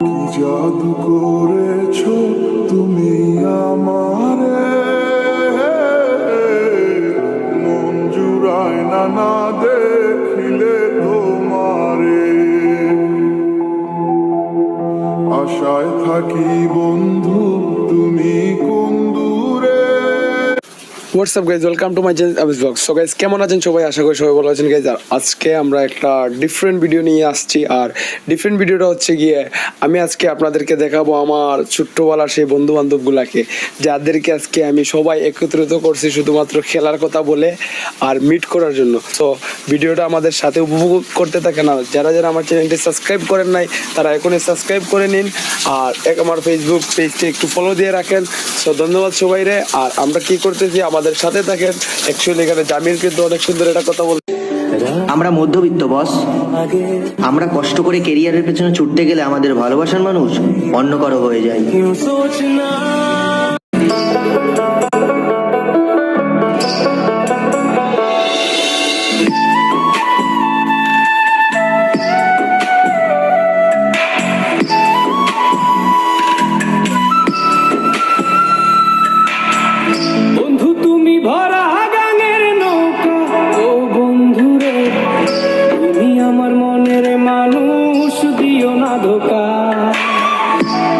কি জাদু করেছো তুমি আমারে, মন জুড়ায় না দেখিলে তোমারে। আশায় থাকি বন্ধু তুমি কোন দূরে। What's up guys, welcome to my channel আবিস ব্লগ। সো গাইজ, কেমন আছেন সবাই? আশা করি সবাই ভালো আছেন গাইজ। আর আজকে আমরা একটা ডিফারেন্ট ভিডিও নিয়ে আসছি। আর ডিফারেন্ট ভিডিওটা হচ্ছে গিয়ে আমি আজকে আপনাদেরকে দেখাবো আমার ছোট্টবেলার সেই বন্ধু বান্ধবগুলাকে, যাদেরকে আজকে আমি সবাই একত্রিত করছি শুধুমাত্র খেলার কথা বলে আর মিট করার জন্য। সো ভিডিওটা আমাদের সাথে উপভোগ করতে থাকেন। আর যারা যারা আমার চ্যানেলটি সাবস্ক্রাইব করেন নাই তারা এখনই সাবস্ক্রাইব করে নিন, আর আমার ফেসবুক পেজটি একটু ফলো দিয়ে রাখেন। সো ধন্যবাদ সবাই রে। আর আমরা কি করতেছি আমাদের সাথে থাকেন। অ্যাকচুয়ালি এখানে জামির কিন্তু অনেক সুন্দর একটা কথা বল। আমরা মধ্যবিত্ত বস, আমরা কষ্ট করে কেরিয়ারের পেছনে ছুটতে গেলে আমাদের ভালোবাসার মানুষ অন্য কারো হয়ে যায়। বন্ধু তুমি ভরা গাঙের নৌকা, ও বন্ধু রে তুমি আমার মনের মানুষ, দিও না ধোকা।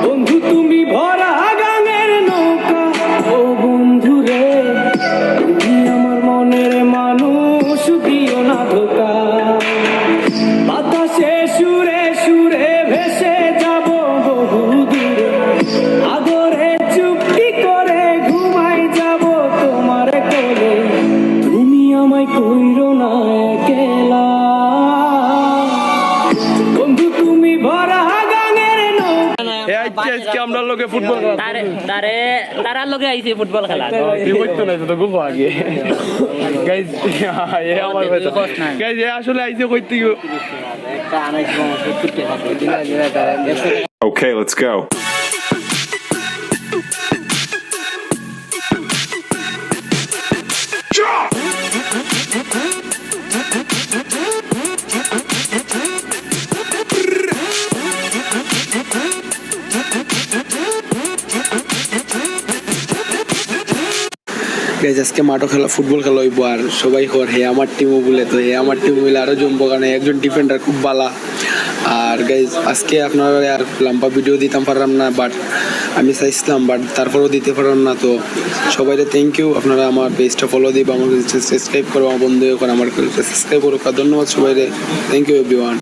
বন্ধু তুমি ভরা গাঙের নৌকা, ও বন্ধু রে তুমি আমার মনের মানুষ, দিও না ধোকা। বাতাসে সুরে সুরে ভেসে যাব বহু দূরে, আদরে চুপটি করে ঘুমাই যাব তোমার কোলে, তুমি আমায় কইরো না একলা। বন্ধু তুমি ভরা গাঙের নৌকা। আজকে আমরা লোকে ফুটবল তারা লগে আইছে ফুটবল খেলা। আসলে আইসে কইতে Okay, let's go. গাইজ আজকে মাঠও খেলা, ফুটবল খেলা হইব। আর সবাই খবর হে আমার টিমও বলে, তো হে আমার টিম মিলে আরো জমবো, কারণ একজন ডিফেন্ডার খুব বালা। আর গাইজ আজকে আপনারা আর লম্বা ভিডিও দিতাম পারলাম না, বাট আমি চাইছিলাম, বাট তারপরেও দিতে পারলাম না। তো সবাইকে থ্যাংক ইউ। আপনারা আমার পেজটা ফলো দিব, আমার সাবস্ক্রাইব করবো, আমার বন্ধু আমার সাবস্ক্রাইব করুক। ধন্যবাদ সবাইকে, থ্যাংক ইউ এভরিওয়ান।